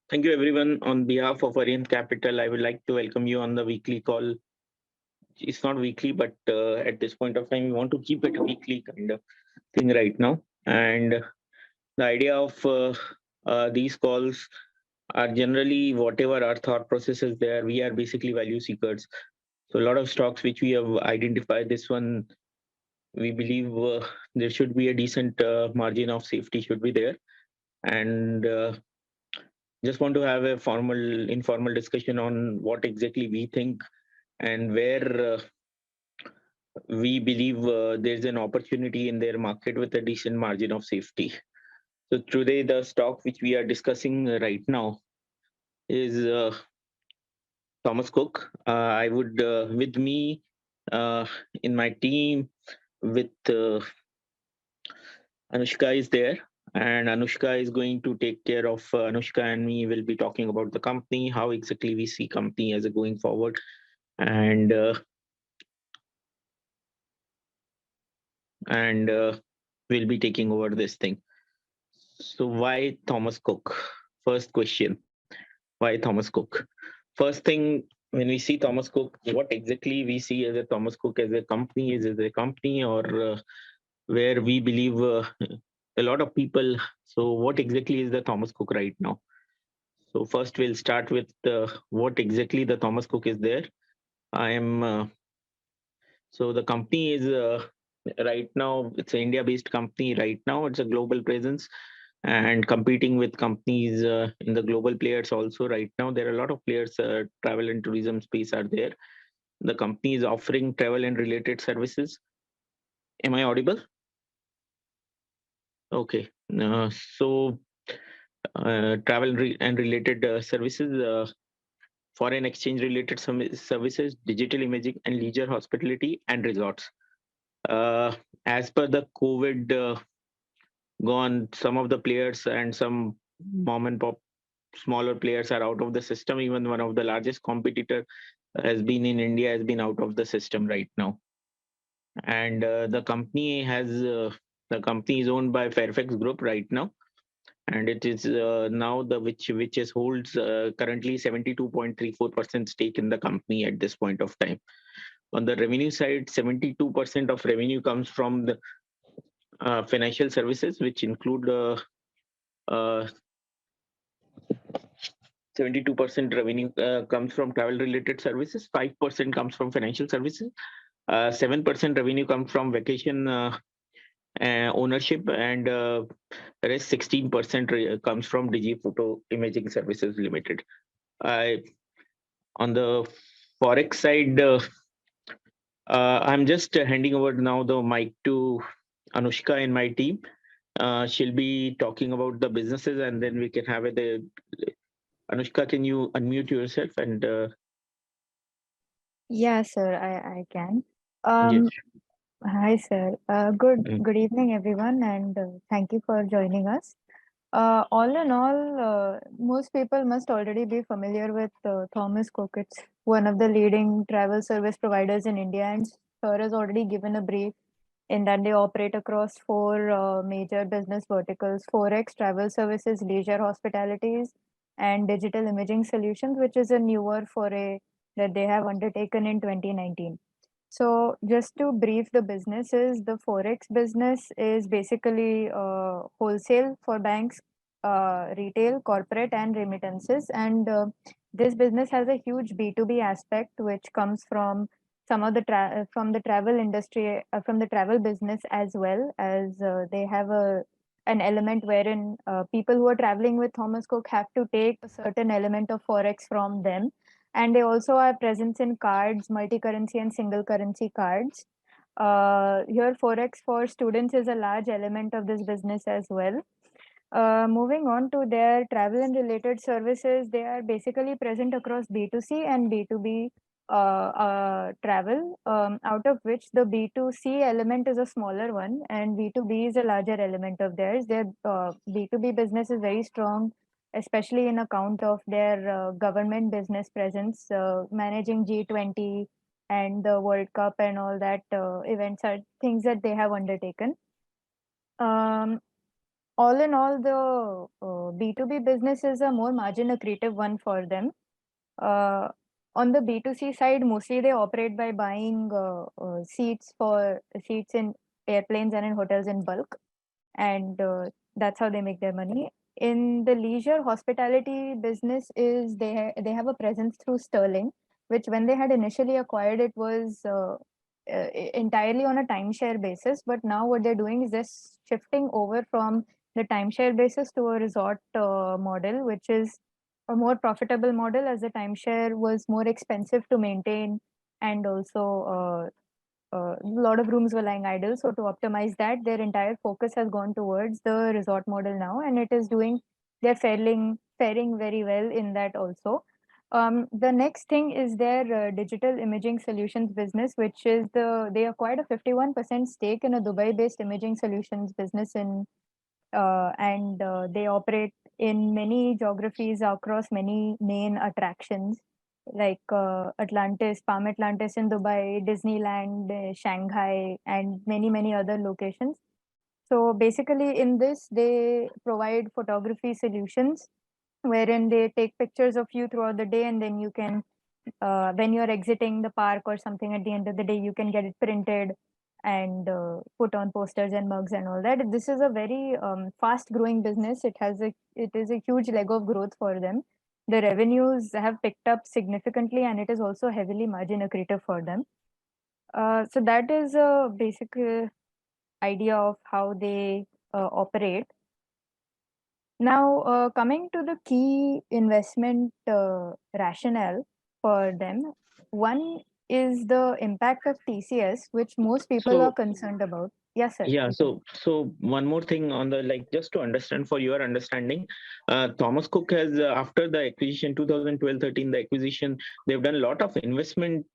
Thank you, everyone. On behalf of Arihant Capital, I would like to welcome you on the weekly call. It's not weekly, but at this point of time, we want to keep it a weekly kind of thing right now. And the idea of these calls are generally whatever our thought process is there. We are basically value seekers. So a lot of stocks which we have identified, this one we believe there should be a decent margin of safety should be there, and just want to have a informal discussion on what exactly we think and where we believe there's an opportunity in their market with a decent margin of safety. So today, the stock which we are discussing right now is Thomas Cook. I would, with me in my team, with Anushka is there. And Anushka is going to take care of Anushka and me. Will be talking about the company, how exactly we see company as a going forward, and we'll be taking over this thing. So why Thomas Cook? First question: why Thomas Cook? First thing, when we see Thomas Cook, what exactly we see as a Thomas Cook as a company? Is it a company or where we believe a lot of people? So what exactly is the Thomas Cook right now? So first we'll start with what exactly the Thomas Cook is there. I am so the company is right now it's an India-based company. Right now, it's a global presence and competing with companies in the global players also. Right now, there are a lot of players. Travel and tourism space are there. The company is offering travel and related services. Am I audible? Okay. So and related services. Foreign exchange related services, digital imaging, and leisure hospitality and resorts. Uh, as per the COVID gone, some of the players and some mom and pop smaller players are out of the system. Even one of the largest competitor has been in India has been out of the system right now. And the company is owned by Fairfax Group right now, and it is now the which is holds currently 72.34% stake in the company at this point of time. On the revenue side, 72% of revenue comes from the financial services, which include uh, 72% revenue comes from travel related services, 5% comes from financial services, 7% revenue comes from vacation ownership, and rest 16% comes from Digi Photo Imaging Services Limited. I On the forex side, I'm just handing over now the mic to Anushka in my team. She'll be talking about the businesses, and then we can have the Anushka. Can you unmute yourself and Yeah, sir, I can. yes. Um, Hi, sir. Mm. Good evening, everyone, and thank you for joining us. All in all, most people must already be familiar with Thomas Cook. It's one of the leading travel service providers in India, and sir has already given a brief in that they operate across four major business verticals: forex, travel services, leisure hospitalities, and digital imaging solutions, which is a newer foray that they have undertaken in 2019. So, just to brief the businesses, the forex business is basically wholesale for banks, retail, corporate, and remittances. And this business has a huge B2B aspect, which comes from some of the from the travel industry, from the travel business, as well as they have an element wherein people who are traveling with Thomas Cook have to take a certain element of forex from them, and they also have presence in cards, multi-currency and single currency cards. Here, forex for students is a large element of this business as well. Moving on to their travel and related services, they are basically present across B2C and B2B travel, out of which the B2C element is a smaller one and B2B is a larger element of theirs. Their B2B business is very strong, especially in account of their government business presence, managing G20 and the World Cup and all that events are things that they have undertaken. Um, all in all, the B2B business is a more margin accretive one for them. Uh, on the B2C side, mostly they operate by buying seats in airplanes and in hotels in bulk, and that's how they make their money. In the leisure hospitality business, is they have a presence through Sterling, which when they had initially acquired it was entirely on a timeshare basis. But now what they're doing is they're shifting over from the timeshare basis to a resort model, which is a more profitable model, as the timeshare was more expensive to maintain, and also a lot of rooms were lying idle. So to optimize that, their entire focus has gone towards the resort model now, and it is doing. They're faring very well in that also. The next thing is their digital imaging solutions business, which is they acquired a 51% stake in a Dubai-based imaging solutions business and they operate in many geographies across many main attractions like Atlantis, Palm Atlantis in Dubai, Disneyland, Shanghai, and many other locations. So basically, in this, they provide photography solutions wherein they take pictures of you throughout the day, and then you can when you're exiting the park or something at the end of the day, you can get it printed and put on posters and mugs and all that. This is a very fast growing business. It is a huge leg of growth for them. The revenues have picked up significantly, and it is also heavily margin accretive for them. So that is a basic idea of how they operate. Now, coming to the key investment rationale for them, one is the impact of TCS, which most people are So concerned about. Yes, sir. yeah, You can. so one more thing on the, like, just to understand for your understanding, Thomas Cook has after the acquisition 2012-13, the acquisition, they've done a lot of investment.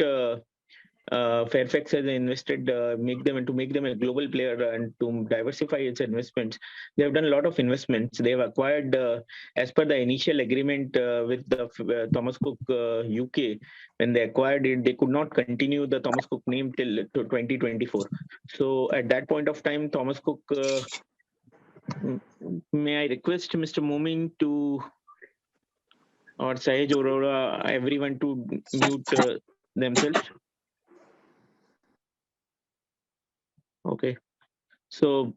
Fairfax has invested, make them a global player and to diversify its investments. They have done a lot of investments. They have acquired, as per the initial agreement with the Thomas Cook UK. When they acquired it, they could not continue the Thomas Cook name till to 2024. So at that point of time, Thomas Cook. May I request Mr. Moomin to or Sahej Aurora, everyone to mute themselves? Okay. So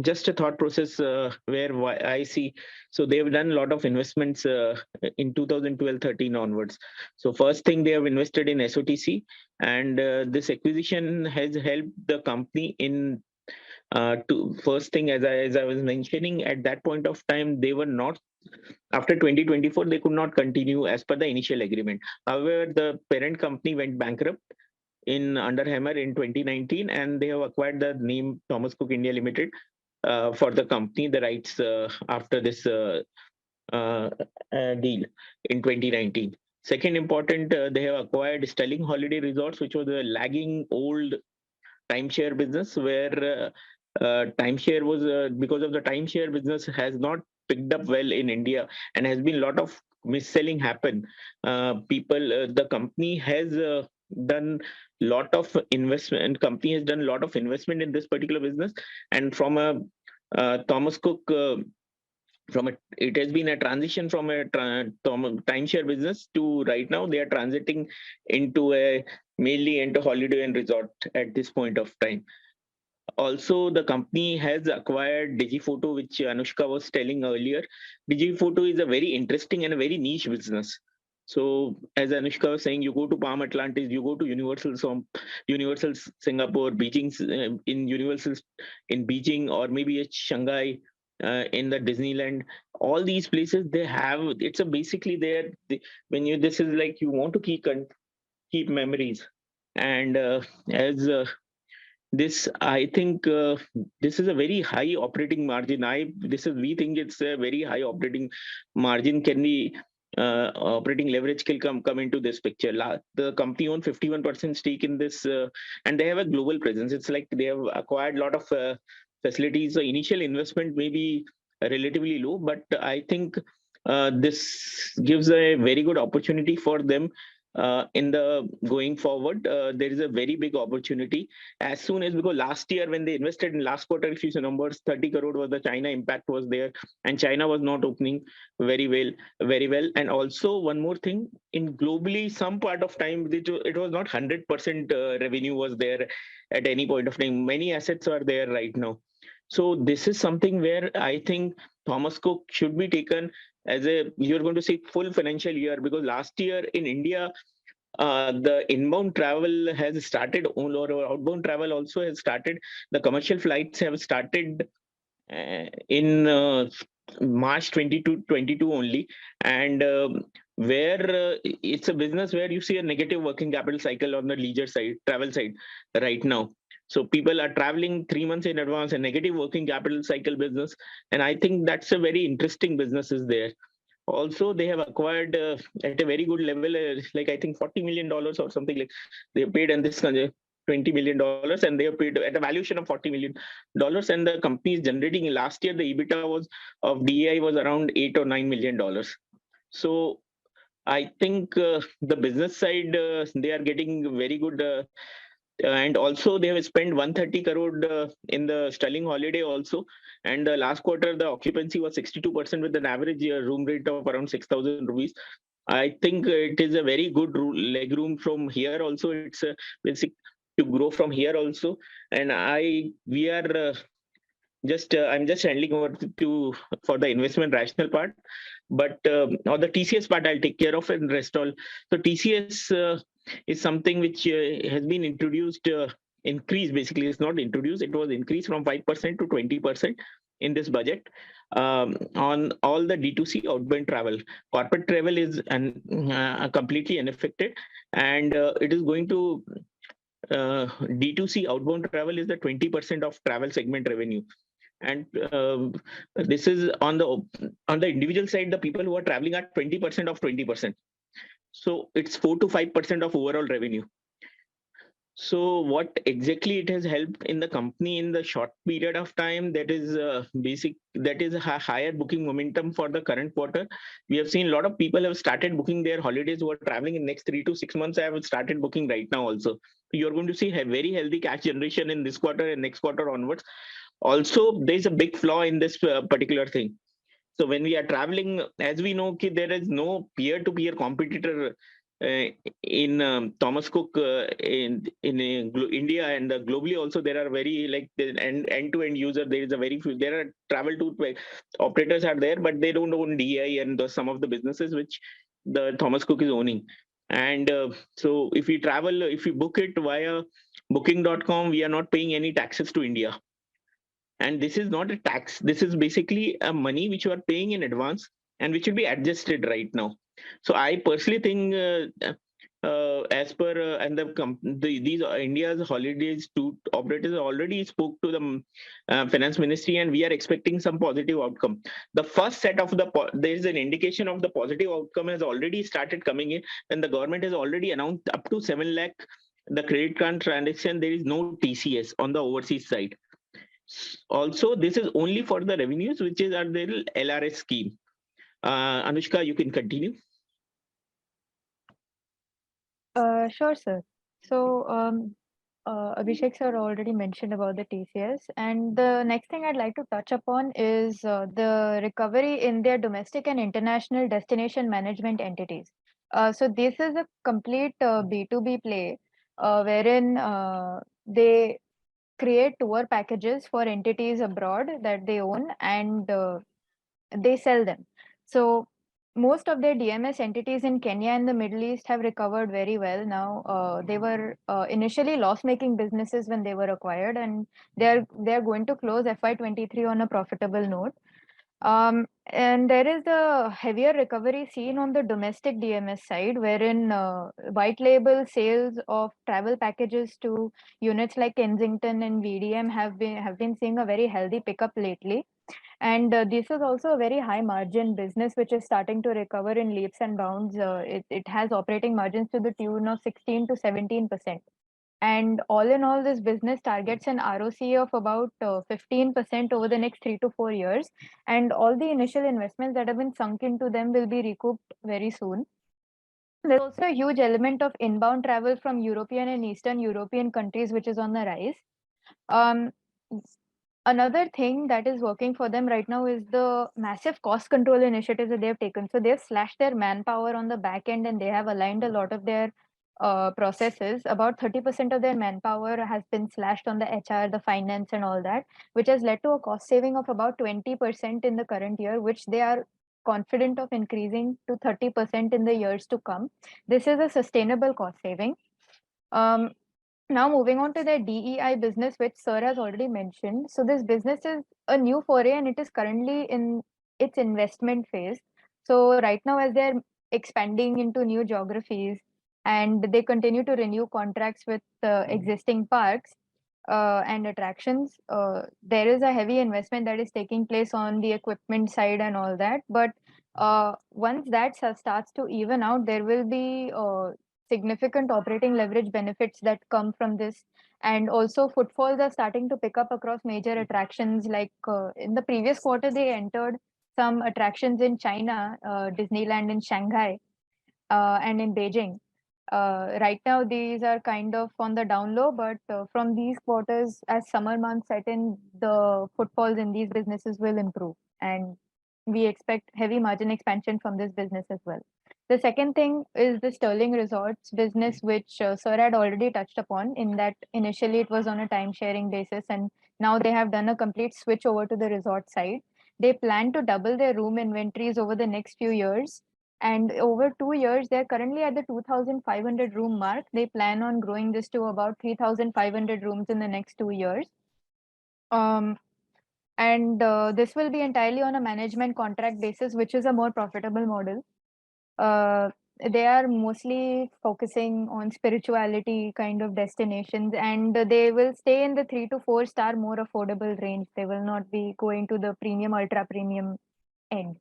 just a thought process where I see, so they've done a lot of investments in 2012-13 onwards. So first thing, they have invested in SOTC, and this acquisition has helped the company in to first thing, as I was mentioning, at that point of time they were not, after 2024 they could not continue as per the initial agreement. However, the parent company went bankrupt in under Hammer in 2019, and they have acquired the name Thomas Cook India Limited for the company, the rights after this uh, deal in 2019. Second important, they have acquired Sterling Holiday Resorts, which was a lagging old timeshare business, where timeshare was because of the timeshare business has not picked up well in India, and has been a lot of mis-selling happen. The company has done lot of investment. Company has done a lot of investment in this particular business, and from a Thomas Cook. It has been a transition from a timeshare business to right now they are transiting into a mainly into holiday and resort at this point of time. Also, the company has acquired DigiPhoto, which Anushka was telling earlier. DigiPhoto is a very interesting and a very niche business. So, as Anushka was saying, you go to Palm Atlantis, you go to Universal Singapore, Beijing, in Universal in Beijing, or maybe it's Shanghai, in the Disneyland. All these places they have. It's a basically there. When you this is like you want to keep memories, and as this I think this is a very high operating margin. We think it's a very high operating margin. Can be operating leverage can come into this picture. The company owns 51% stake in this, and they have a global presence. It's like they have acquired a lot of facilities. So initial investment may be relatively low, but I think this gives a very good opportunity for them in the going forward. There is a very big opportunity as soon as, because last year when they invested in last quarter, if you see numbers, 30 crore was the China impact was there, and China was not opening very well. And also one more thing, in globally some part of time it was not 100% revenue was there at any point of time. Many assets are there right now. So this is something where I think Thomas Cook should be taken as a, you're going to see full financial year, because last year in India, the inbound travel has started, or outbound travel also has started. The commercial flights have started in March 22 only, and where it's a business where you see a negative working capital cycle on the leisure side, travel side right now. So people are traveling 3 months in advance, a negative working capital cycle business, and I think that's a very interesting business is there. Also, they have acquired at a very good level, like I think $40 million or something, like they paid, and this $20 million, and they have paid at a valuation of $40 million, and the company is generating, last year the EBITDA was of DEI was around $8 or $9 million. So I think the business side, they are getting very good, and also they have spent 130 crore in the Sterling holiday also, and the last quarter the occupancy was 62% with an average room rate of around 6,000 rupees. I think it is a very good leg room from here also. It's basic to grow from here also, and we are I'm just handling over to for the investment rational part, but or the TCS part I'll take care of, and rest all. So TCS is something which has been introduced, increased, basically it's not introduced, it was increased from 5% to 20% in this budget, on all the D2C outbound travel. Corporate travel is completely unaffected, and it is going to D2C outbound travel is the 20% of travel segment revenue. And this is on the individual side, the people who are traveling are 20% of 20%. So it's 4 to 5% of overall revenue. So what exactly it has helped in the company in the short period of time, that is that is a higher booking momentum for the current quarter. We have seen a lot of people have started booking their holidays who are traveling in next 3 to 6 months. I have started booking right now also. You're going to see a very healthy cash generation in this quarter and next quarter onwards. Also, there's a big flaw in this particular thing. So when we are traveling, as we know, there is no peer-to-peer competitor in Thomas Cook in India, and globally also there are very like end-to-end user. There is a very few. There are travel to operators are there, but they don't own DI and some of the businesses which the Thomas Cook is owning. And so if we travel, if we book it via booking.com, we are not paying any taxes to India. And this is not a tax. This is basically a money which you are paying in advance and which will be adjusted right now. So I personally think as per and these India's holidays to operators already spoke to the finance ministry, and we are expecting some positive outcome. The first set of there is an indication of the positive outcome has already started coming in, and the government has already announced up to 7 lakh the credit card transaction. There is no TCS on the overseas side. Also, this is only for the revenues which is under the LRS scheme. Anushka, you can continue. Sure, sir. So, Abhishek sir already mentioned about the TCS, and the next thing I'd like to touch upon is the recovery in their domestic and international destination management entities. So this is a complete B2B play, wherein they create tour packages for entities abroad that they own, and they sell them. So most of their DMS entities in Kenya and the Middle East have recovered very well now. They were initially loss-making businesses when they were acquired, and they're going to close FY23 on a profitable note. And there is a heavier recovery seen on the domestic DMS side, wherein white label sales of travel packages to units like Kensington and VDM have been seeing a very healthy pickup lately. And this is also a very high margin business, which is starting to recover in leaps and bounds. It has operating margins to the tune of 16 to 17%. And all in all, this business targets an ROC of about 15% over the next 3 to 4 years. And all the initial investments that have been sunk into them will be recouped very soon. There's also a huge element of inbound travel from European and Eastern European countries, which is on the rise. Um, Another thing that is working for them right now is the massive cost control initiatives that they have taken. So they've slashed their manpower on the back end and they have aligned a lot of their processes. About 30% of their manpower has been slashed on the HR, the finance, and all that, which has led to a cost saving of about 20% in the current year, which they are confident of increasing to 30% in the years to come. This is a sustainable cost saving. Um, Now moving on to the DEI business, which Sir has already mentioned. So this business is a new foray and it is currently in its investment phase. So right now, as they're expanding into new geographies and they continue to renew contracts with existing parks and attractions, there is a heavy investment that is taking place on the equipment side and all that. But once that starts to even out, there will be significant operating leverage benefits that come from this, and also footfalls are starting to pick up across major attractions. Like in the previous quarter they entered some attractions in China, Disneyland in Shanghai, and in Beijing. Right now these are kind of on the down low, but from these quarters, as summer months set in, the footfalls in these businesses will improve, and we expect heavy margin expansion from this business as well. The second thing is the Sterling Resorts business, which Sir had already touched upon, in that initially it was on a time sharing basis, and now they have done a complete switch over to the resort side. They plan to double their room inventories over the next few years, and over 2 years, they're currently at the 2,500 room mark. They plan on growing this to about 3,500 rooms in the next 2 years. Um, and this will be entirely on a management contract basis, which is a more profitable model. Uh, they are mostly focusing on spirituality kind of destinations, and they will stay in the 3 to 4 star more affordable range. They will not be going to the premium, ultra premium end.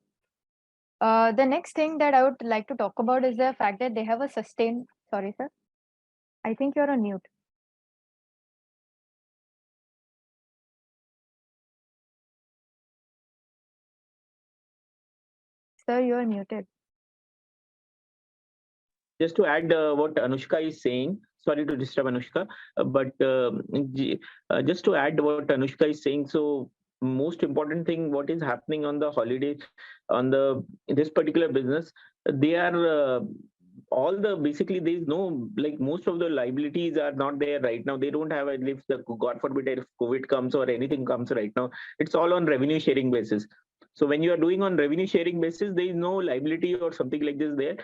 The next thing that I would like to talk about is the fact that they have a sustained. Sorry, sir. I think you're on mute. Sir, you're muted. Just to add what Anushka is saying, sorry to disturb Anushka, but just to add what Anushka is saying, so most important thing, what is happening on the holidays, on the this particular business, they are all the basically there is no, like, most of the liabilities are not there right now. They don't have, if the God forbid if COVID comes or anything comes right now, it's all on revenue sharing basis. So when you are doing on revenue sharing basis, there is no liability or something like this there.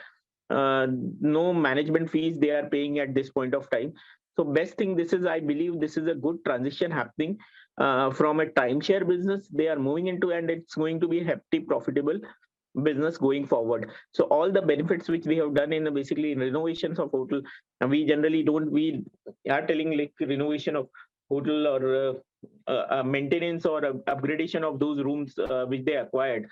No management fees they are paying at this point of time. So best thing, this is, I believe this is a good transition happening from a timeshare business they are moving into, and it's going to be a hefty profitable business going forward. So all the benefits which we have done in basically in renovations of hotel, and we generally don't, we are telling like renovation of hotel or maintenance or upgradation of those rooms which they acquired.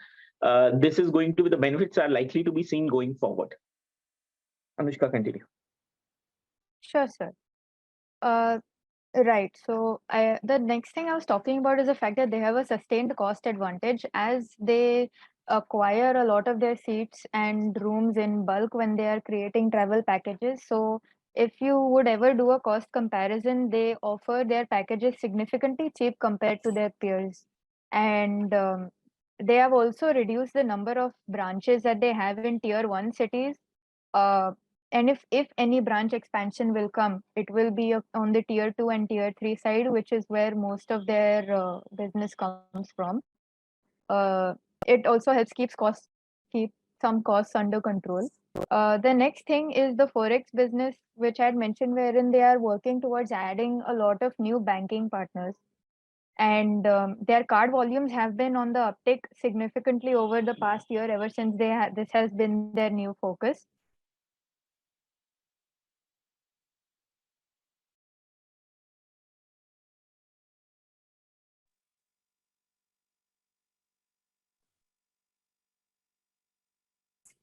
This is going to be, the benefits are likely to be seen going forward. Anushka, continue. Sure, sir. Uh, right. So the next thing I was talking about is the fact that they have a sustained cost advantage as they acquire a lot of their seats and rooms in bulk when they are creating travel packages. So if you would ever do a cost comparison, they offer their packages significantly cheap compared to their peers. And they have also reduced the number of branches that they have in tier one cities. uh, and if any branch expansion will come, it will be on the tier 2 and tier 3 side, which is where most of their business comes from. It also helps keep some costs under control. The next thing is the forex business, which I had mentioned, wherein they are working towards adding a lot of new banking partners, and their card volumes have been on the uptick significantly over the past year, ever since this has been their new focus.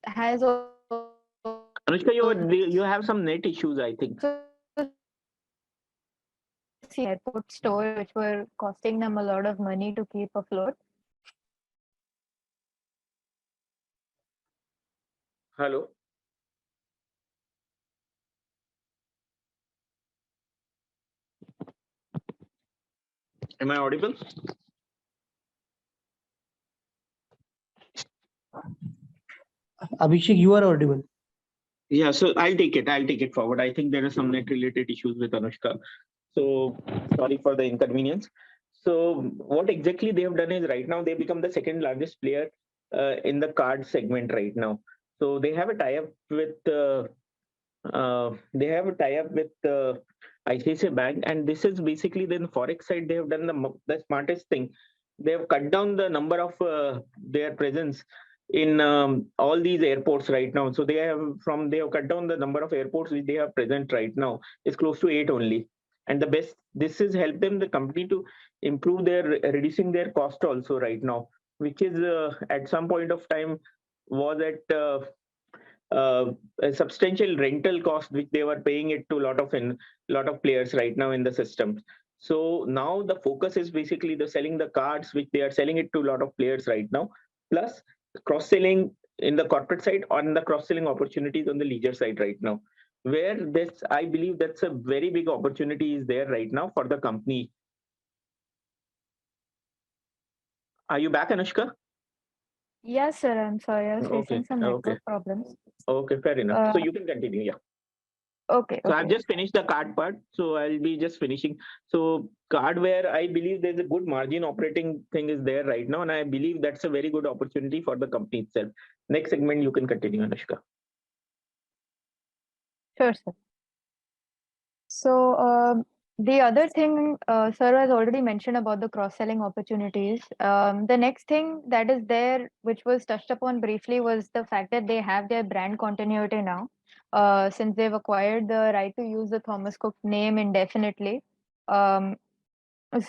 Has also Anushka, you have some net issues, I think. seen airport stores which were costing them a lot of money to keep afloat. Hello. Am I audible? Abhishek, you are audible. Yeah, so I'll take it forward. I think there are some net related issues with Anushka. So sorry for the inconvenience. So what exactly they have done is right now they become the second largest player in the card segment right now. So they have a tie-up with ICICI Bank, and this is basically then forex side. They have done the smartest thing. They have cut down the number of their presence in all these airports right now. So they have cut down the number of airports which they have present right now is close to 8 only. And the best this has helped them the company to improve their reducing their cost also right now, which is at some point of time was at a substantial rental cost which they were paying it to a lot of players right now in the system. So now the focus is basically the selling the cards which they are selling it to a lot of players right now, plus cross selling in the corporate side on the cross selling opportunities on the leisure side right now, where this I believe that's a very big opportunity is there right now for the company. Are you back, Anushka? Yes, sir. I'm sorry. I was Okay, facing some okay, network problems. okay, fair enough. So Uh, you can continue. Yeah. okay, So I've okay. just finished the card part. So I'll be just finishing. So card where I believe there's a good margin operating thing is there right now. And I believe that's a very good opportunity for the company itself. Next segment, you can continue, Anushka. Sure, sir. So, the other thing, sir has already mentioned about the cross-selling opportunities. The next thing that is there, which was touched upon briefly, was the fact that they have their brand continuity now, since they've acquired the right to use the Thomas Cook name indefinitely. Um,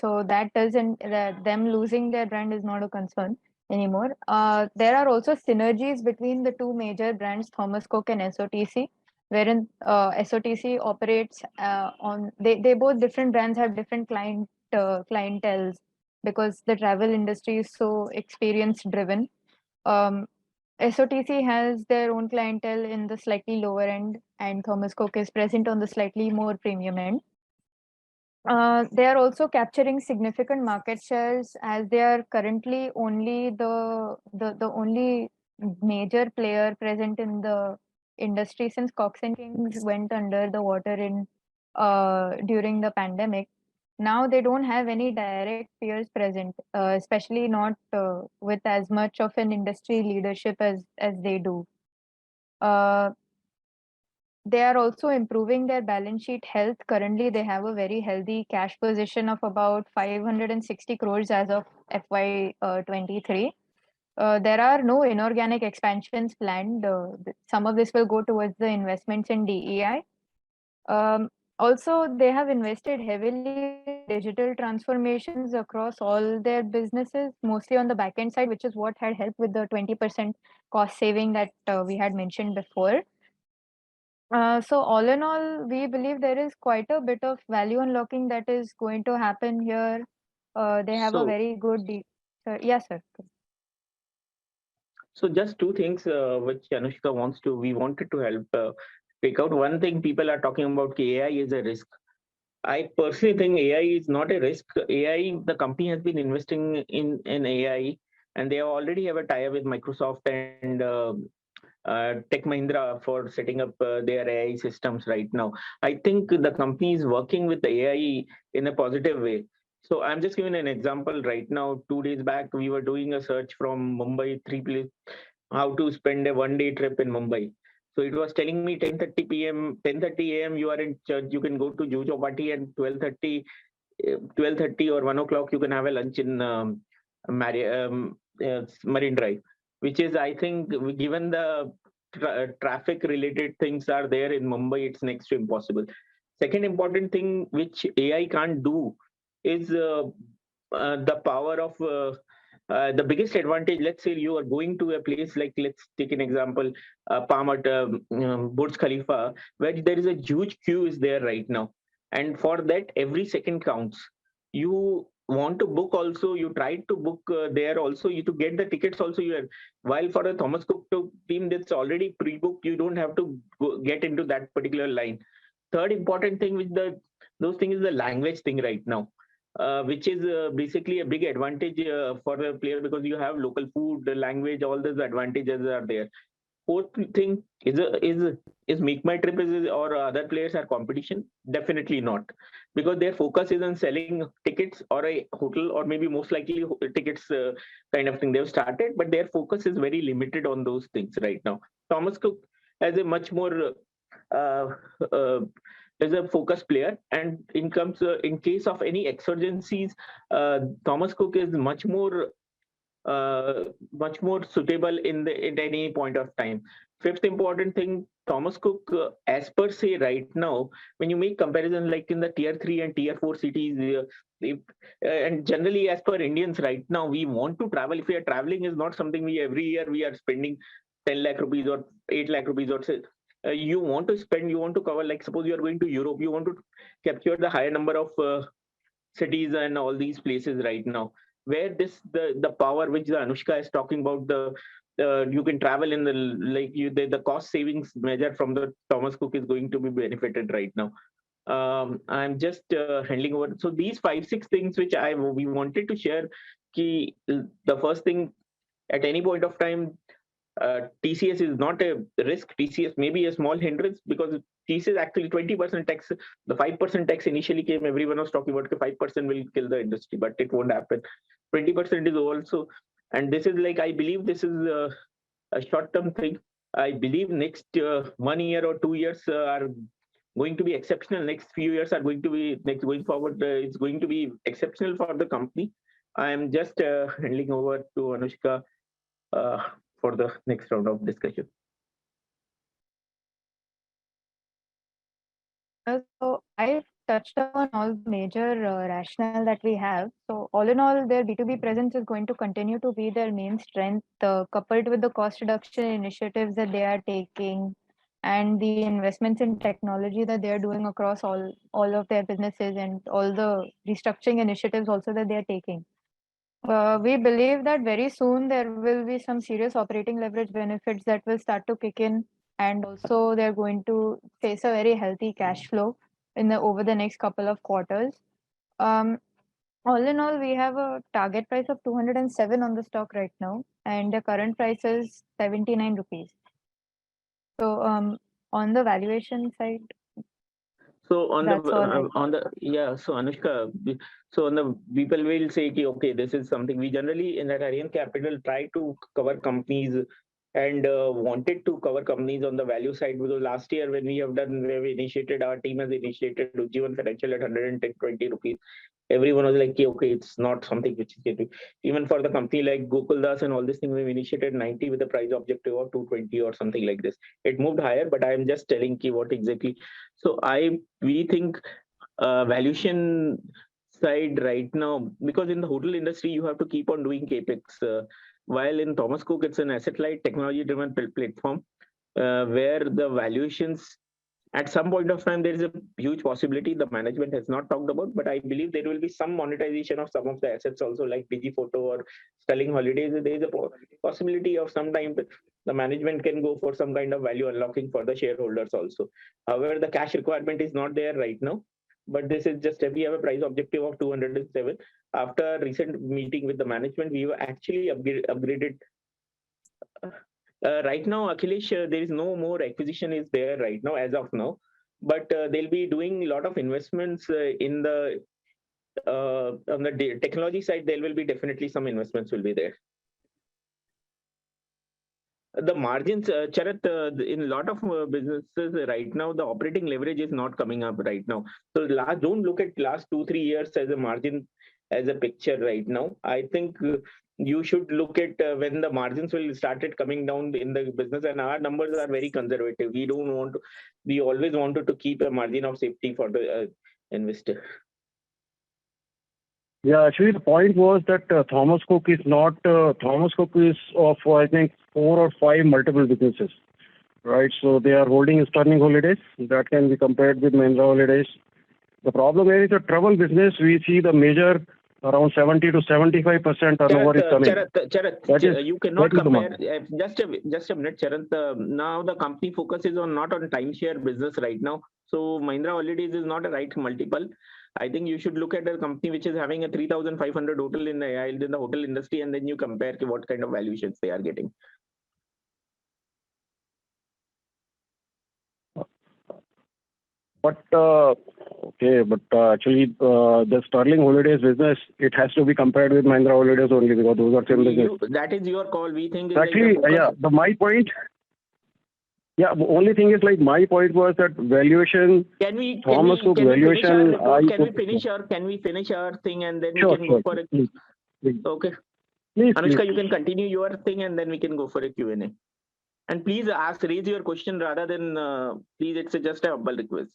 so that doesn't that them losing their brand is not a concern anymore. There are also synergies between the two major brands, Thomas Cook and SOTC, wherein SOTC operates on they both different brands have different clienteles because the travel industry is so experience driven. Um, SOTC has their own clientele in the slightly lower end, and Thomas Cook is present on the slightly more premium end. They are also capturing significant market shares as they are currently only the only major player present in the industry since Cox and Kings went under the water in during the pandemic. Now they don't have any direct peers present, especially not with as much of an industry leadership as they do. Uh, they are also improving their balance sheet health. Currently, they have a very healthy cash position of about 560 crores as of FY 23. There are no inorganic expansions planned. Some of this will go towards the investments in DEI. Um, Also, they have invested heavily in digital transformations across all their businesses, mostly on the back end side, which is what had helped with the 20% cost saving that we had mentioned before. So all in all, we believe there is quite a bit of value unlocking that is going to happen here. They have a So, very good yes, sir. so just two things which Anushka wants to, we wanted to help take out. One thing people are talking about AI is a risk. I personally think AI is not a risk. AI, the company has been investing in AI, and they already have a tie-up with Microsoft and Tech Mahindra for setting up their AI systems right now. I think the company is working with AI in a positive way. So I'm just giving an example right now. 2 days back, we were doing a search from Mumbai, three places, how to spend a 1 day trip in Mumbai. So it was telling me 10:30 p.m., 10:30 a.m. You are in church. You can go to Juhu Chowpatty, and 12:30 or 1 o'clock you can have a lunch in Marine Drive, which is I think given the traffic related things are there in Mumbai, it's next to impossible. Second important thing which AI can't do is the power of the biggest advantage. Let's say you are going to a place like, let's take an example, Palm at Burj Khalifa, where there is a huge queue is there right now, and for that every second counts. You want to book also, you try to book there also, you to get the tickets also. You are, while for a Thomas Cook team that's already pre-booked, you don't have to get into that particular line. Third important thing with the those things is the language thing right now. which is basically a big advantage for the player because you have local food, the language, all those advantages are there. Fourth thing is make my trip or other players are competition? Definitely not, because their focus is on selling tickets or a hotel or maybe most likely tickets kind of thing they've started, but their focus is very limited on those things right now. Thomas Cook has a much more uh, uh, is a focus player, and in case of any exigencies, Thomas Cook is much more suitable at any point of time. Fifth important thing, Thomas Cook, as per se, right now, when you make comparison like in the tier 3 and tier 4 cities, if, and generally as per Indians right now, we want to travel. If we are traveling, is not something we every year we are spending 10 lakh rupees or 8 lakh rupees or say, you want to spend, you want to cover, like suppose you are going to Europe, you want to capture the higher number of cities and all these places right now, where the power which the Anushka is talking about, the you can travel in the like you the cost savings measure from the Thomas Cook is going to be benefited right now. I'm just handling over. So these 5 6 things which we wanted to share. The first thing, at any point of time, TCS is not a risk. TCS may be a small hindrance because TCS actually 20% tax. The 5% tax initially came. Everyone was talking about 5% will kill the industry, but it won't happen. 20% is also, and this is like I believe this is a short-term thing. I believe next 1 year or 2 years are going to be exceptional. Next few years are going to be next going forward. It's going to be exceptional for the company. I am just handing over to Anushka uh, for the next round of discussion. So I've touched upon all the major rationale that we have. So all in all, their B2B presence is going to continue to be their main strength, coupled with the cost reduction initiatives that they are taking and the investments in technology that they are doing across all of their businesses and all the restructuring initiatives also that they are taking. We believe that very soon there will be some serious operating leverage benefits that will start to kick in, and also they're going to face a very healthy cash flow in the over the next couple of quarters. Um, all in all, we have a target price of 207 on the stock right now, and the current price is 79 rupees. So on the valuation side, So that's all right. so Anushka, so on the people will say, okay, this is something we generally in that Arihant Capital try to cover companies and wanted to cover companies on the value side, because last year when we initiated, our team has initiated Ujjivan Financial at 120 rupees. Everyone was like, okay, it's not something which is getting, even for the company like Gokuldas and all this thing, we initiated 90 with a price objective of 220 or something like this. It moved higher, but I am just telling you what exactly. So we think valuation side right now, because in the hotel industry you have to keep on doing capex, while in Thomas Cook it's an asset light technology driven platform, where the valuations at some point of time there is a huge possibility the management has not talked about, but I believe there will be some monetization of some of the assets also, like DigiPhoto or Sterling Holidays. There is a possibility of some time the management can go for some kind of value unlocking for the shareholders also. However, the cash requirement is not there right now, but this is just, we have a price objective of 207. After recent meeting with the management, we were actually upgraded. Right now, Akhilesh, there is no more acquisition is there right now as of now, but they'll be doing a lot of investments in the on the technology side. There will be definitely some investments will be there. The margins, Charat, in a lot of businesses right now, the operating leverage is not coming up right now. So don't look at last 2 3 years as a margin as a picture right now. I think you should look at when the margins will started coming down in the business, and our numbers are very conservative. We don't want to. We always wanted to keep a margin of safety for the investor. Yeah, actually, the point was that Thomas Cook is not, Thomas Cook is of, I think, 4 or 5 multiple businesses, right? So they are holding Sterling Holidays that can be compared with Mahindra Holidays. The problem here is the travel business. We see the major around 70 to 75% turnover is coming. Charat, you cannot that is the compare. market. Just a minute, Charat. Now the company focus is not on timeshare business right now. So Mahindra Holidays is not a right multiple. I think you should look at a company which is having a 3,500 hotel in the hotel industry, and then you compare what kind of valuations they are getting. But actually, the Sterling Holidays business, it has to be compared with Mahindra Holidays only, because those are same business. That is your call. We think actually, my point. Yeah, the only thing is, like, my point was that valuation. Can we valuation? Can we finish our thing, and then sure, we can go for it? Please. Okay. Please, Anushka, you can continue your thing, and then we can go for a Q&A. And please raise your question rather than please. It's just a humble request.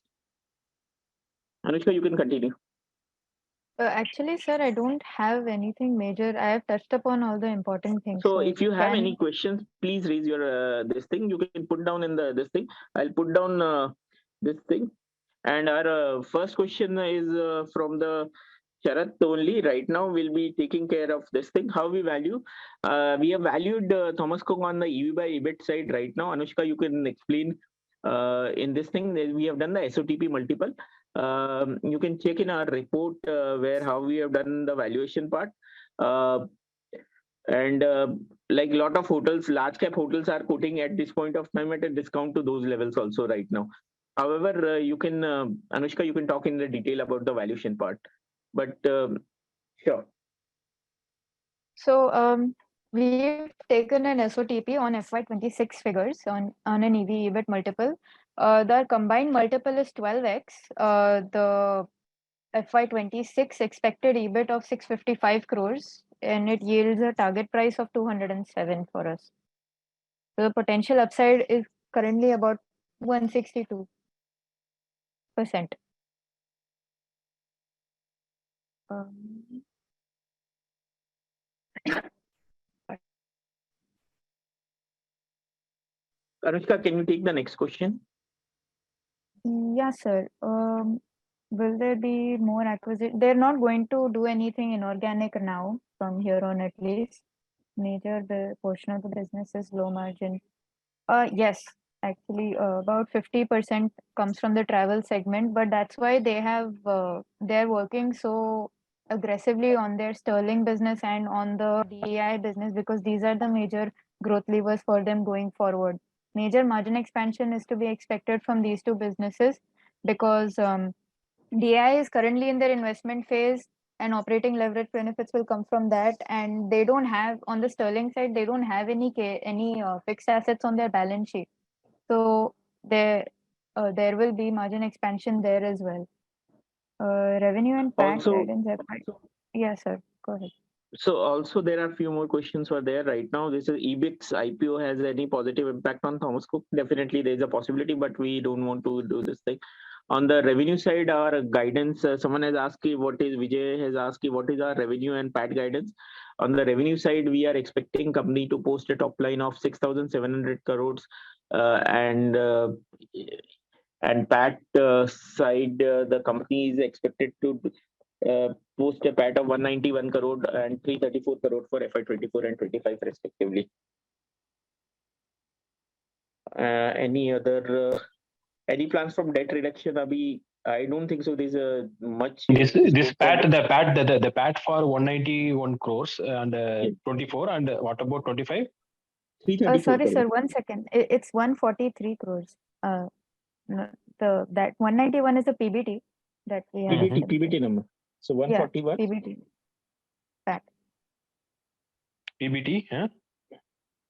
Anushka, you can continue. Actually, sir, I don't have anything major. I have touched upon all the important things. So if you have any questions, please raise your this thing. You can put down in this thing. I'll put down this thing. And our first question is from the Sharat only. Right now, we'll be taking care of this thing. How we value? We have valued Thomas Cook on the EV by EBIT side right now. Anushka, you can explain in this thing. We have done the SOTP multiple. You can check in our report where how we have done the valuation part. And like a lot of hotels, large cap hotels are quoting at this point of time at a discount to those levels also right now. However, you can, Anushka, you can talk in the detail about the valuation part. But sure. So we've taken an SOTP on FY26 figures on an EV EBIT multiple. The combined multiple is 12x. The FY26 expected EBIT of 655 crores, and it yields a target price of 207 for us. So the potential upside is currently about 162%. Anushka, can you take the next question? Yeah, sir. Will there be more acquisition? They're not going to do anything inorganic now, from here on at least. The portion of the business is low margin. Yes, actually, about 50% comes from the travel segment, but that's why they're working so aggressively on their Sterling business and on the DEI business, because these are the major growth levers for them going forward. Major margin expansion is to be expected from these two businesses, because DI is currently in their investment phase, and operating leverage benefits will come from that. And they don't have, on the Sterling side, they don't have any fixed assets on their balance sheet. So there will be margin expansion there as well. Revenue and PAT guidance. Yes, sir. Go ahead. So also there are a few more questions for there right now. This is EBIT's IPO has any positive impact on Thomas Cook? Definitely there is a possibility, but we don't want to do this thing. On the revenue side, our guidance, someone has asked Vijay has asked what is our revenue and PAT guidance. On the revenue side, we are expecting company to post a top line of 6,700 crores and PAT side, the company is expected to post a PAT of 191 crore and 334 crore for FY24 and 25 respectively. Any plans from debt reduction, Abhi? I don't think so. There's a much. The PAT for 191 crores and 24, and what about 25? Sorry, sir. 1 second. It's 143 crores. No, that 191 is the PBT that we have. PBT number. So 141. Yeah, PBT. PAT. PBT, yeah.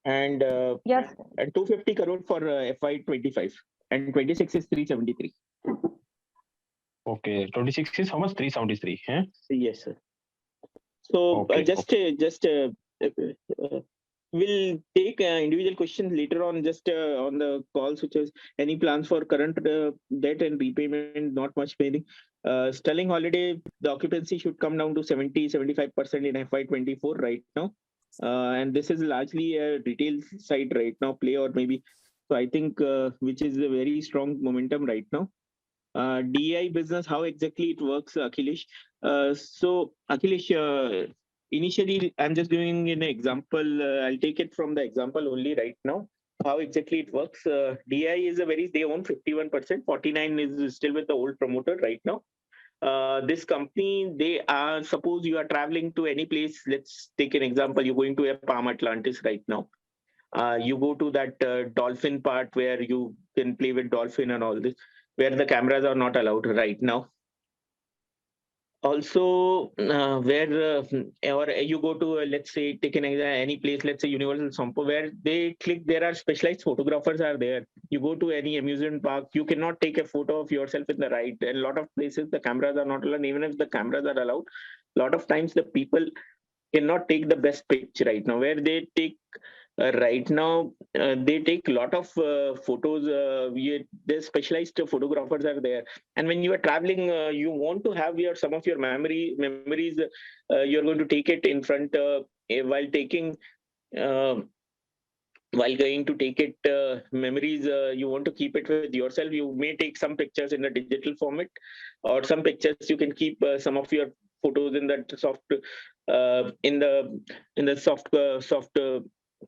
And yes, and 250 crore for FY25 and 26 is 373. Okay, 26 is how much? 373. Yeah? Yes, sir. So we'll take individual questions later on, just on the calls, which is any plans for current debt and repayment, not much paying. Sterling Holiday, the occupancy should come down to 70-75% in FY24 right now. And this is largely a retail side right now, play or maybe. So I think which is a very strong momentum right now. DI business, how exactly it works, Akhilesh? So Akhilesh, initially I'm just doing an example. I'll take it from the example only right now. How exactly it works? DI is they own 51%, 49 is still with the old promoter right now. This company, they are, suppose you are traveling to any place. Let's take an example. You're going to a Palm Atlantis right now. You go to that dolphin part where you can play with dolphin and all this, where the cameras are not allowed right now. Also, where or you go to let's say take an any place, let's say Universal Sompo, where they click, there are specialized photographers are there. You go to any amusement park, you cannot take a photo of yourself in the ride. And a lot of places the cameras are not allowed. Even if the cameras are allowed, a lot of times the people cannot take the best picture right now. Where they take right now, they take a lot of photos. There's specialized photographers are there, and when you are traveling, you want to have your some of your memories. You're going to take it in front while taking. Uh, while going to take it memories, you want to keep it with yourself. You may take some pictures in a digital format, or some pictures you can keep some of your photos in that soft in the soft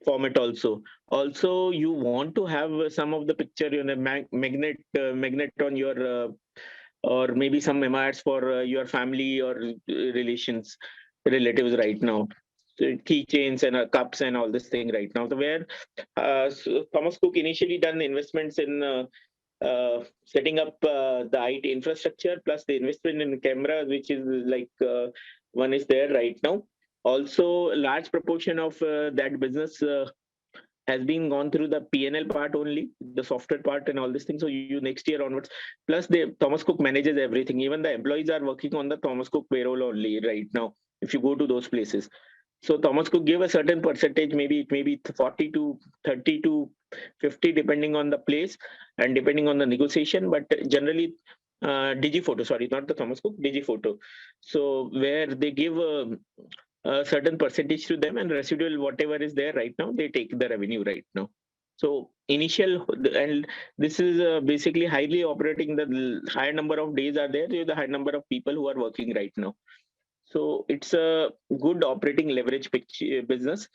format also. Also, you want to have some of the picture in a magnet on your or maybe some memoirs for your family or relations, relatives right now. So keychains and cups and all this thing right now. So where so Thomas Cook initially done investments in setting up the IT infrastructure, plus the investment in cameras, which is like one is there right now. Also, large proportion of that business has been gone through the PNL part only, the software part and all these things. So you next year onwards, plus the Thomas Cook manages everything. Even the employees are working on the Thomas Cook payroll only right now. If you go to those places, so Thomas Cook give a certain percentage, maybe it may be 40 to 30 to 50, depending on the place and depending on the negotiation. But generally, DigiPhoto, sorry, not the Thomas Cook, DigiPhoto. So where they give a certain percentage to them, and residual whatever is there right now, they take the revenue right now. So initial, and this is basically highly operating. The higher number of days are there, the higher number of people who are working right now. So it's a good operating leverage business.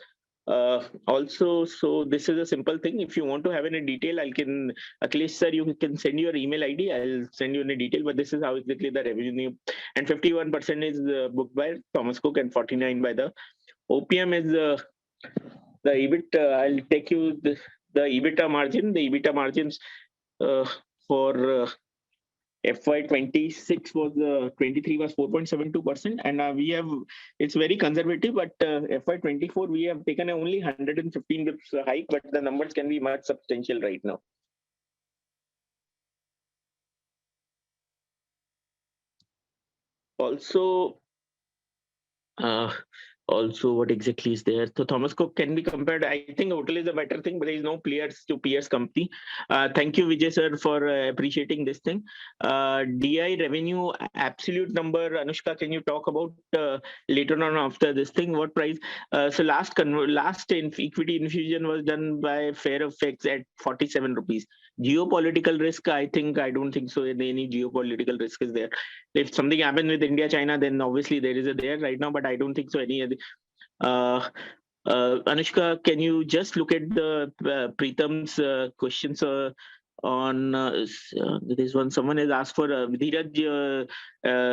Also, so this is a simple thing. If you want to have any detail, I can, at least sir, you can send your email ID. I'll send you any detail. But this is how exactly the revenue, and 51% is booked by Thomas Cook, and 49 by the OPM is the EBIT. I'll take you the EBITDA margin. The EBITDA margins for FY26 was 23 was 4.72%, and we have, it's very conservative, but FY24 we have taken only 115 bips hike, but the numbers can be much substantial right now. Also, uh, also what exactly is there? So Thomas Cook can be compared. I think hotel is a better thing, but there is no peers company. Thank you, Vijay sir, for appreciating this thing. DI revenue absolute number, Anushka, can you talk about later on after this thing? What price? So last equity infusion was done by Fairfax at 47 rupees. Geopolitical risk, I don't think so. Any geopolitical risk is there. If something happens with India, China, then obviously there is a there right now, but I don't think so. Any other. Anushka, can you just look at the Preetham's questions on this one? Someone has asked for a Dheeraj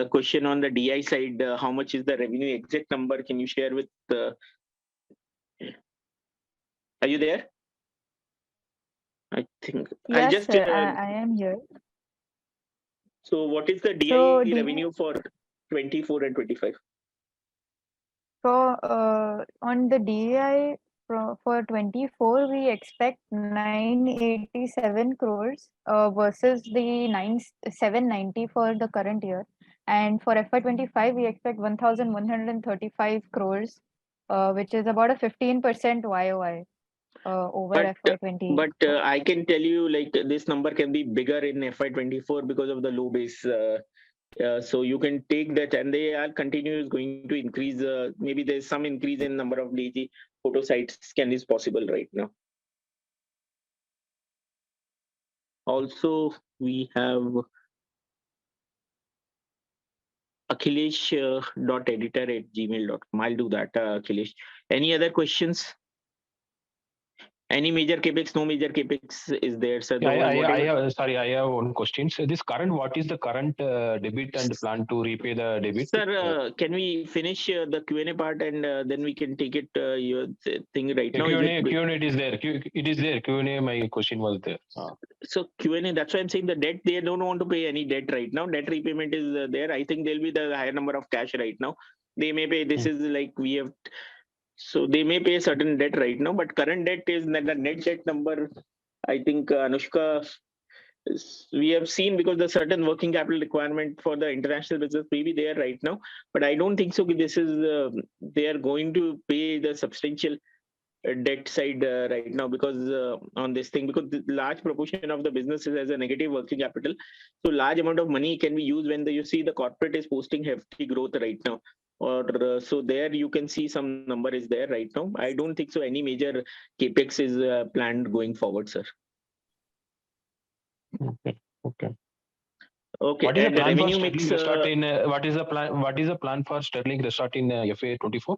question on the DI side. How much is the revenue exact number? Can you share with? Are you there? I think I'll Yes, just. sir, I am here. So, what is the DI So, revenue for 24 and 25? On the DEI for 24, we expect 987 crores versus the 790 for the current year. And for FY25, we expect 1,135 crores, which is about a 15% YOY over FY20. But I can tell you, like, this number can be bigger in FY24 because of the low base. So you can take that, and they are continuous going to increase. Maybe there's some increase in number of DG photo sites scan is possible right now. Also, we have akhilesh.editor@gmail.com. I'll do that, Akhilesh. Any other questions? Any major capex? No major capex is there, sir. I have one question. So this current, what is the current debit and plan to repay the debit? Sir, can we finish the Q&A part and then we can take it your thing right now? Q&A it is there. It is there. Q&A, my question was there. So Q&A, that's why I'm saying the debt, they don't want to pay any debt right now. Debt repayment is there. I think there'll be the higher number of cash right now. They may pay, this is like we have, so they may pay a certain debt right now, but current debt is the net debt number. I think Anushka, we have seen because the certain working capital requirement for the international business may be there right now, but I don't think so. This is they are going to pay the substantial debt side right now because on this thing, because the large proportion of the business has a negative working capital, so large amount of money can be used when you see the corporate is posting hefty growth right now, or so there you can see some number is there right now. I don't think so any major capex is planned going forward, sir. Okay. What is the plan revenue mix? What is the plan? What is the plan for Sterling Restart in FY24?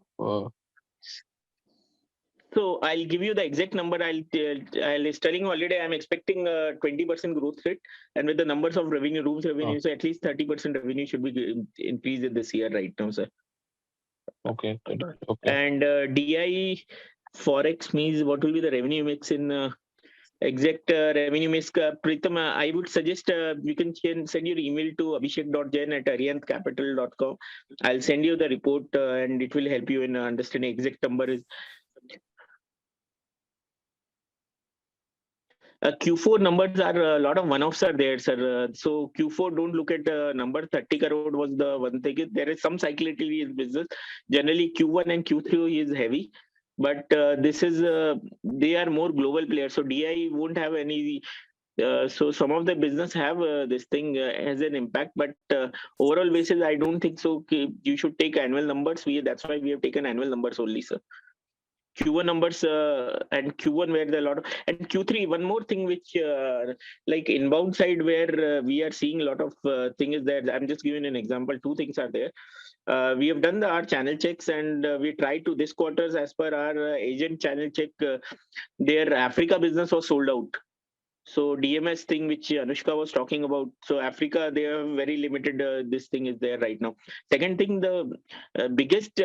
So I'll give you the exact number. I'll Sterling holiday. I'm expecting 20% growth rate, and with the numbers of revenue, rooms revenue, so at least 30% revenue should be increased this year right now, sir. Okay. And DI Forex means what will be the revenue mix in exact revenue mix? Pritam, I would suggest you can send your email to abhishek.jain@arihantcapital.com. I'll send you the report and it will help you in understanding exact number is. Q4 numbers are a lot of one-offs are there, sir. So Q4, don't look at number 30 crore was the one thing. There is some cyclicality in business. Generally, Q1 and Q3 is heavy, but this is they are more global players. So DI won't have any. So some of the business have this thing as an impact, but overall basis, I don't think so. You should take annual numbers. That's why we have taken annual numbers only, sir. Q1 numbers and Q1 where there are a lot of, and Q3, one more thing which like inbound side where we are seeing a lot of thing is that I'm just giving an example. Two things are there. We have done our channel checks and we tried to this quarters as per our agent channel check, their Africa business was sold out. So DMS thing which Anushka was talking about. So Africa, they have very limited, this thing is there right now. Second thing, the biggest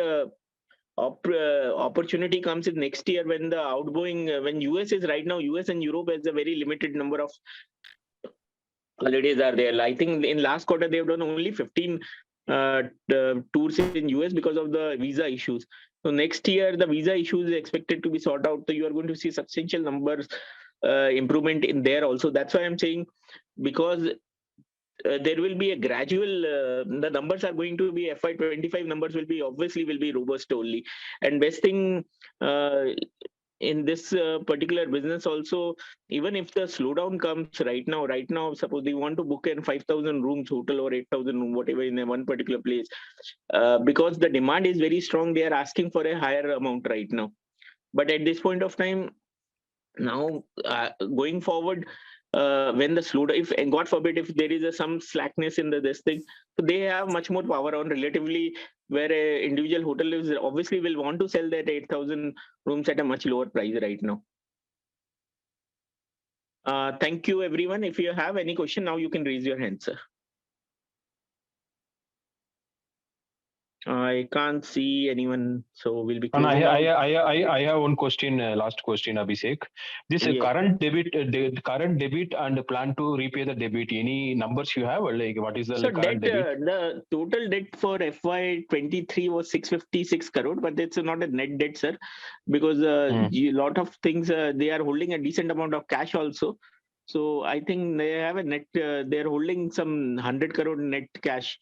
opportunity comes in next year when the outgoing, when US is right now, US and Europe has a very limited number of holidays are there. I think in last quarter they have done only 15 tours in US because of the visa issues. So next year the visa issues is expected to be sorted out. So you are going to see substantial numbers improvement in there also. That's why I'm saying, because there will be a gradual, the numbers are going to be FY25 numbers will be obviously will be robust only. And best thing in this particular business also, even if the slowdown comes right now, suppose they want to book in 5,000 rooms hotel or 8,000 room, whatever in a one particular place, because the demand is very strong, they are asking for a higher amount right now. But at this point of time, now going forward, when the slowdown, if and God forbid if there is some slackness in this thing, so they have much more power on relatively, where a individual hotel is obviously will want to sell that 8,000 rooms at a much lower price right now. Thank you everyone. If you have any question now, you can raise your hand, sir. I can't see anyone, so we'll be closing out. I have one question, last question, Abhishek. This current debit, current debit and plan to repay the debit. Any numbers you have? Like what is the current debit? The total debt for FY23 was 656 crore, but it's not a net debt, sir, because a lot of things they are holding a decent amount of cash also. So I think they have a net. They are holding some 100 crore net cash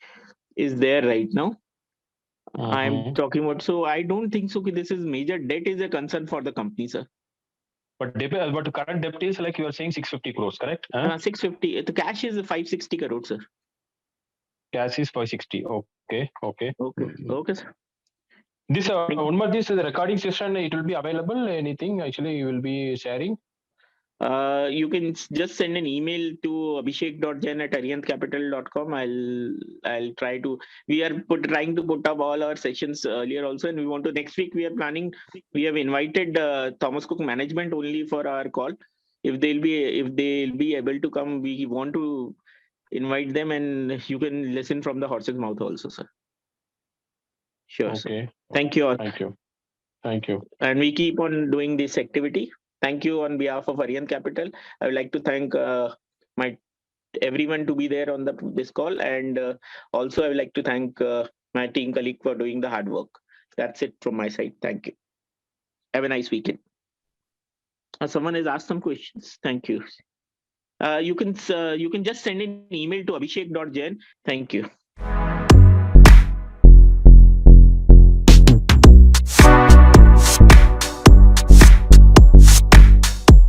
is there right now. I'm talking about, so I don't think so. This is major debt is a concern for the company, sir. But current debt is like you are saying 650 crores, correct? 650. The cash is 560 crores, sir. Cash is 560. Okay, sir. This one more. This is the recording session. It will be available. Anything actually you will be sharing? You can just send an email to abhishek.jain@arihantcapital.com. I'll try to. We are trying to put up all our sessions earlier also, and we want to next week. We are planning. We have invited Thomas Cook management only for our call. If they'll be able to come, we want to invite them, and you can listen from the horse's mouth also, sir. Sure, sir. Okay. Thank you all. Thank you. Thank you. And we keep on doing this activity. Thank you on behalf of Arihant Capital. I would like to thank everyone to be there on this call, and also I would like to thank my team colleague for doing the hard work. That's it from my side. Thank you. Have a nice weekend. Someone has asked some questions. Thank you. You can just send an email to abhishek.jain. Thank you.